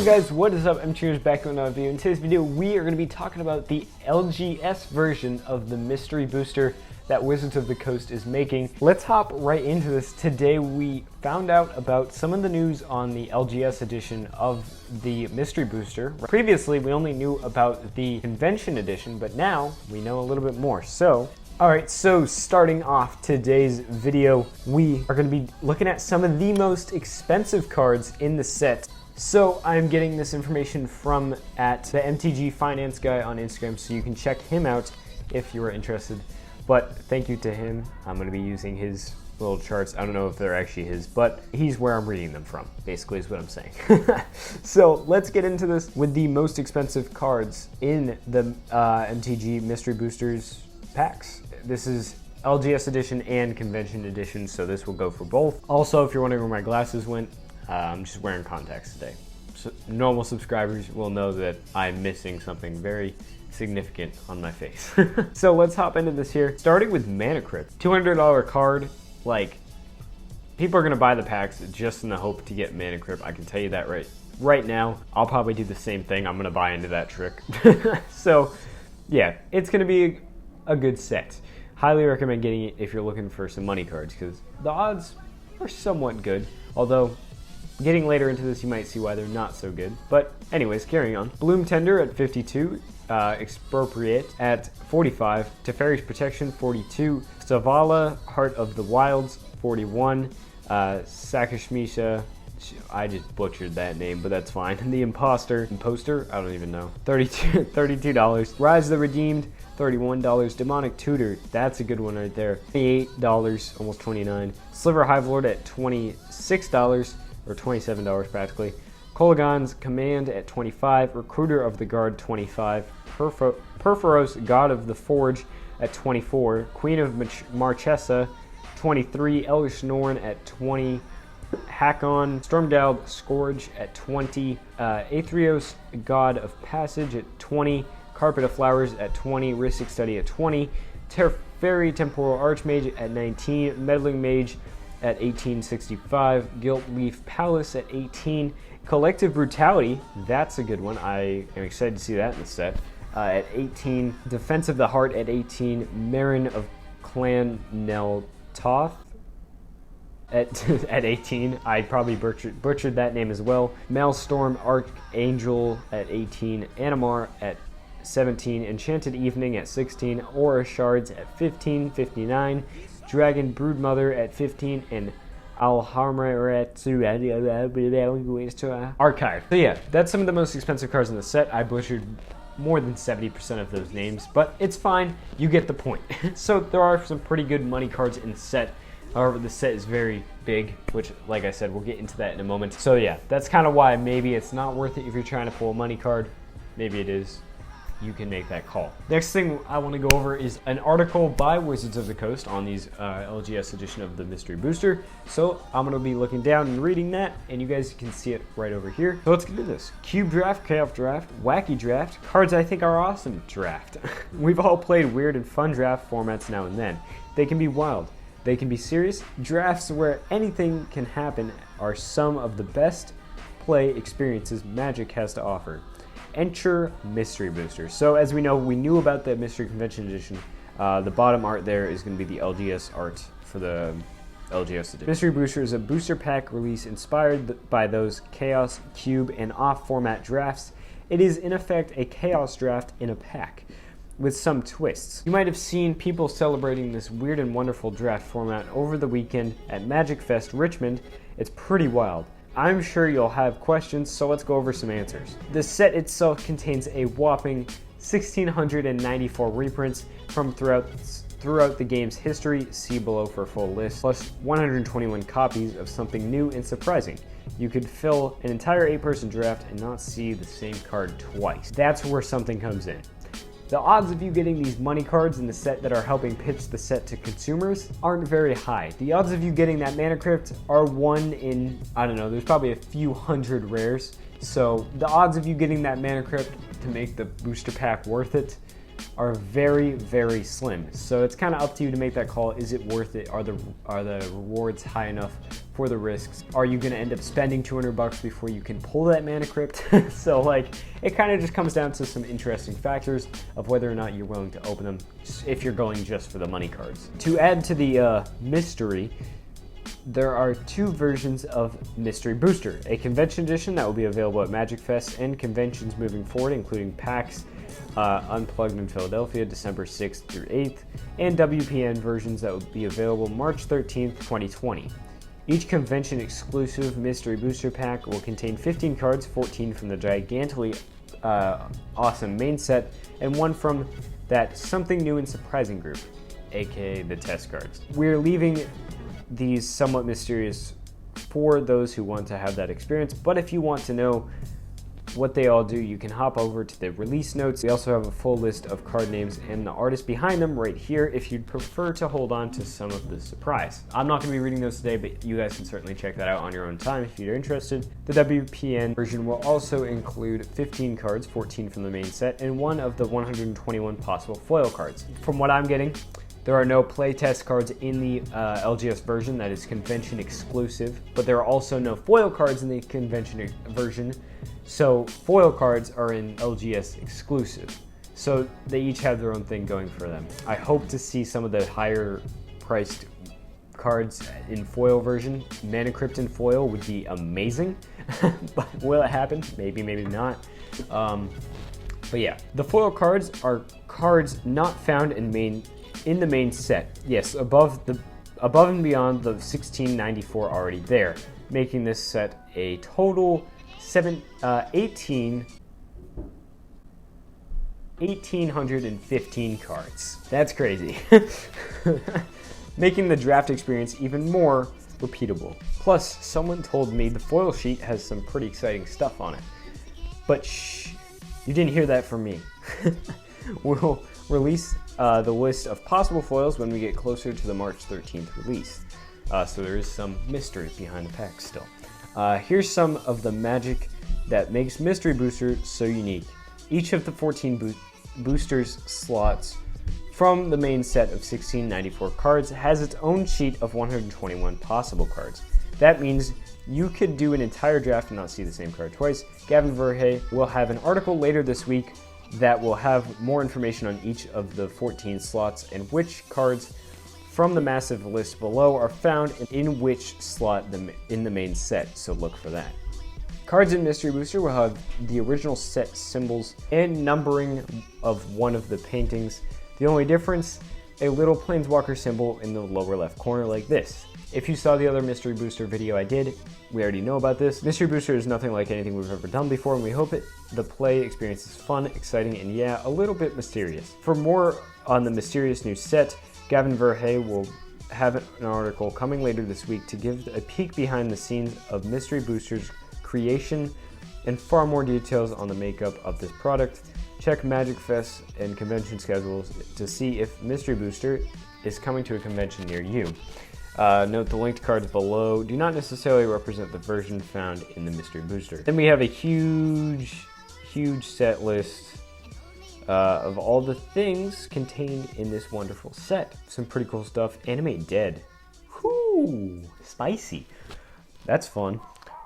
Yo guys, what is up? MTG back with another video. In today's video, we are going to be talking about the LGS version of the mystery booster that Wizards of the Coast is making. Let's hop right into this. Today we found out about some of the news on the LGS edition of the mystery booster. Previously, we only knew about the convention edition, but now we know a little bit more. Alright, so starting off today's video, we are going to be looking at some of the most expensive cards in the set. So I'm getting this information from at the MTG Finance guy on Instagram, so you can check him out if you are interested. But thank you to him. I'm going to be using his little charts. I don't know if they're actually his, but he's where I'm reading them from, basically is what I'm saying. So let's get into this with the most expensive cards in the MTG Mystery Boosters packs. This is LGS edition and convention edition, so this will go for both. Also, if you're wondering where my glasses went, I'm just wearing contacts today. So normal subscribers will know that I'm missing something very significant on my face. So let's hop into this here. Starting with Mana Crypt. $200 card. Like, people are gonna buy the packs just in the hope to get Mana Crypt. I can tell you that right now. I'll probably do the same thing. I'm gonna buy into that trick. So yeah, it's gonna be a good set. Highly recommend getting it if you're looking for some money cards, because the odds are somewhat good. Although, getting later into this, you might see why they're not so good. But anyways, carrying on. Bloom Tender at 52. Expropriate at 45. Teferi's Protection, 42. Zavala, Heart of the Wilds, 41. Sakashmisha, I just butchered that name, but that's fine. The Imposter, I don't even know. $32. Rise of the Redeemed, $31. Demonic Tutor, that's a good one right there. $28, almost $29. Sliver Hive Lord at $26, or $27 practically. Kolagon's Command at $25. Recruiter of the Guard, $25. Perforos, God of the Forge at $24. Queen of Marchesa, $23. Elvish Norn at $20. Hakon, Stormdaled Scourge at $20. Aetherios, God of Passage at $20. Carpet of Flowers at $20. Rhystic Study at $20. Teferi Temporal Archmage at $19. Meddling Mage at $18.65. Gilt Leaf Palace at $18. Collective Brutality, that's a good one. I am excited to see that in the set. At $18. Defense of the Heart at $18. Marin of Clan Neltoth at 18. I probably butchered that name as well. Maelstrom Archangel at 18. Animar at 17. Enchanted Evening at 16. Aura Shards at 15. 59. Dragon Broodmother at 15. And Alharmaretsu Archive. So yeah, that's some of the most expensive cards in the set. I butchered more than 70% of those names, but it's fine. You get the point. So there are some pretty good money cards in the set. However, the set is very big, which, like I said, we'll get into that in a moment. So yeah, that's kind of why maybe it's not worth it if you're trying to pull a money card. Maybe it is. You can make that call. Next thing I want to go over is an article by Wizards of the Coast on these LGS edition of the Mystery Booster. So I'm going to be looking down and reading that, and you guys can see it right over here. So let's get into this. Cube Draft, Chaos Draft, Wacky Draft, Cards I Think Are Awesome Draft. We've all played weird and fun draft formats now and then. They can be wild. They can be serious. Drafts where anything can happen are some of the best play experiences Magic has to offer. Enter Mystery Booster. So as we know, we knew about the Mystery Convention Edition. The bottom art there is going to be the LGS art for the LGS edition. Mystery Booster is a booster pack release inspired by those Chaos, Cube, and off-format drafts. It is in effect a Chaos draft in a pack, with some twists. You might have seen people celebrating this weird and wonderful draft format over the weekend at Magic Fest Richmond. It's pretty wild. I'm sure you'll have questions, so let's go over some answers. The set itself contains a whopping 1,694 reprints from throughout the game's history, see below for a full list, plus 121 copies of something new and surprising. You could fill an entire 8-person draft and not see the same card twice. That's where something comes in. The odds of you getting these money cards in the set that are helping pitch the set to consumers aren't very high. The odds of you getting that Mana Crypt are 1 in, I don't know, there's probably a few hundred rares. So the odds of you getting that Mana Crypt to make the booster pack worth it are very, very slim. So it's kind of up to you to make that call. Is it worth it? Are the rewards high enough for the risks. Are you going to end up spending 200 bucks before you can pull that Mana Crypt? So like, it kind of just comes down to some interesting factors of whether or not you're willing to open them if you're going just for the money cards. To add to the mystery, there are two versions of Mystery Booster, a convention edition that will be available at Magic Fest and conventions moving forward, including PAX Unplugged in Philadelphia, December 6th through 8th, and WPN versions that will be available March 13th, 2020. Each convention exclusive Mystery Booster pack will contain 15 cards, 14 from the gigantically awesome main set, and one from that Something New and Surprising group, aka the test cards. We're leaving these somewhat mysterious for those who want to have that experience, but if you want to know what they all do, you can hop over to the release notes. We also have a full list of card names and the artists behind them right here if you'd prefer to hold on to some of the surprise. I'm not going to be reading those today, but you guys can certainly check that out on your own time if you're interested. The WPN version will also include 15 cards, 14 from the main set, and one of the 121 possible foil cards. From what I'm getting, there are no playtest cards in the LGS version that is convention exclusive, but there are also no foil cards in the convention version, so foil cards are in LGS exclusive. So they each have their own thing going for them. I hope to see some of the higher priced cards in foil version. Mana Crypt in foil would be amazing, but will it happen? Maybe, maybe not. But yeah, the foil cards are cards not found in the main set. Yes, above and beyond the 1694 already there, making this set a total 1,815 cards. That's crazy. Making the draft experience even more repeatable. Plus, someone told me the foil sheet has some pretty exciting stuff on it. But shh, you didn't hear that from me. We'll release the list of possible foils when we get closer to the March 13th release. So there is some mystery behind the pack still. Here's some of the magic that makes Mystery Booster so unique. Each of the 14 boosters slots from the main set of 1694 cards has its own sheet of 121 possible cards. That means you could do an entire draft and not see the same card twice. Gavin Verhey will have an article later this week that will have more information on each of the 14 slots and which cards from the massive list below are found in which slot in the main set, so look for that. Cards in Mystery Booster will have the original set symbols and numbering of one of the paintings. The only difference, a little Planeswalker symbol in the lower left corner like this. If you saw the other Mystery Booster video I did, we already know about this. Mystery Booster is nothing like anything we've ever done before, and we hope the play experience is fun, exciting, and yeah, a little bit mysterious. For more on the mysterious new set, Gavin Verhey will have an article coming later this week to give a peek behind the scenes of Mystery Booster's creation and far more details on the makeup of this product. Check Magic Fest and convention schedules to see if Mystery Booster is coming to a convention near you. Note the linked cards below do not necessarily represent the version found in the Mystery Booster. Then we have a huge set list of all the things contained in this wonderful set. Some pretty cool stuff. Animate Dead. Whoo! Spicy. That's fun.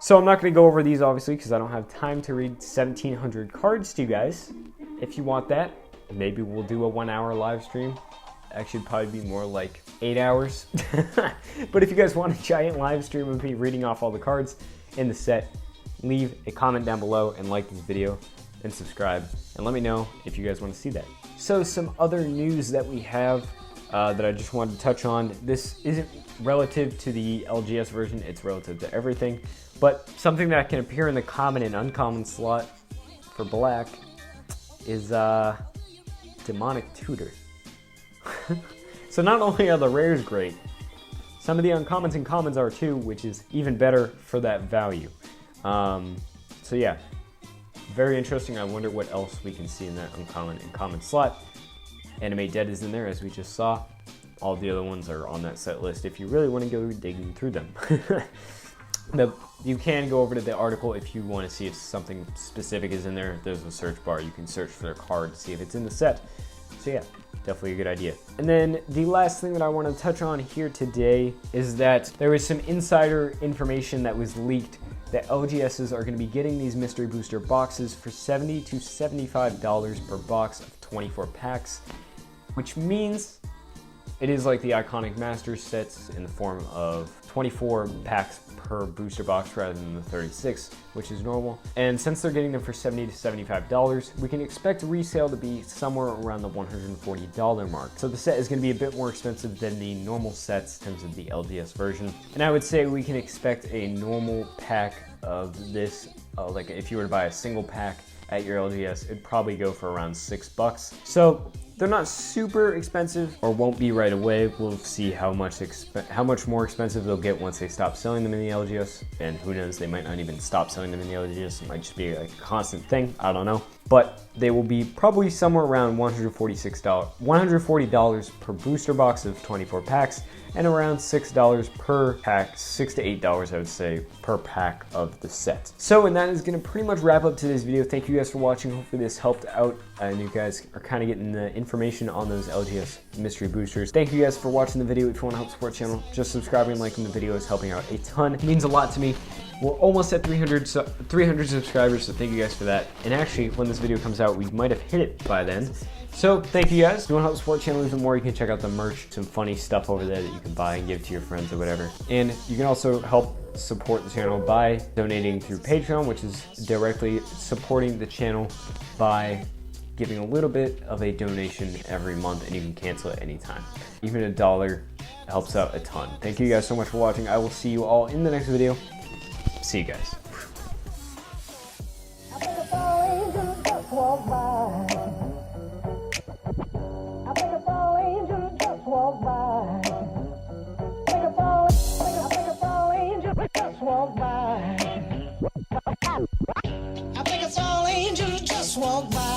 So I'm not going to go over these obviously because I don't have time to read 1,700 cards to you guys. If you want that, maybe we'll do a 1 hour live stream. Actually, probably be more like 8 hours. But if you guys want a giant live stream of me reading off all the cards in the set, leave a comment down below and like this video and subscribe. And let me know if you guys want to see that. So some other news that we have that I just wanted to touch on. This isn't relative to the LGS version, it's relative to everything. But something that can appear in the common and uncommon slot for black is Demonic Tutor. So not only are the rares great, some of the uncommons and commons are too, which is even better for that value. So yeah, very interesting. I wonder what else we can see in that uncommon and common slot. Animate Dead is in there, as we just saw. All the other ones are on that set list if you really want to go digging through them. You can go over to the article if you want to see if something specific is in there. There's a search bar. You can search for their card to see if it's in the set. So yeah, definitely a good idea. And then the last thing that I want to touch on here today is that there was some insider information that was leaked that LGSs are going to be getting these mystery booster boxes for $70 to $75 per box of 24 packs, which means it is like the iconic Masters sets in the form of 24 packs per booster box rather than the 36, which is normal. And since they're getting them for $70 to $75, we can expect resale to be somewhere around the $140 mark. So the set is going to be a bit more expensive than the normal sets in terms of the LGS version. And I would say we can expect a normal pack of this, like if you were to buy a single pack at your LGS, it'd probably go for around $6. So they're not super expensive, or won't be right away. We'll see how much more expensive they'll get once they stop selling them in the LGS. And who knows, they might not even stop selling them in the LGS. It might just be like a constant thing. I don't know. But they will be probably somewhere around $140 per booster box of 24 packs, and around $6 per pack, $6 to $8 I would say per pack of the set. So, and that is going to pretty much wrap up today's video. Thank you guys for watching. Hopefully this helped out and you guys are kind of getting the information on those LGS mystery boosters. Thank you guys for watching the video. If you want to help support the channel, just subscribing and liking the video is helping out a ton. It means a lot to me. We're almost at 300 subscribers, so thank you guys for that. And actually, when this video comes out, we might have hit it by then. So thank you guys. If you want to help support the channel even more, you can check out the merch, some funny stuff over there that you can buy and give to your friends or whatever. And you can also help support the channel by donating through Patreon, which is directly supporting the channel by giving a little bit of a donation every month, and you can cancel at any time. Even $1 helps out a ton. Thank you guys so much for watching. I will see you all in the next video. See you guys. Walk by.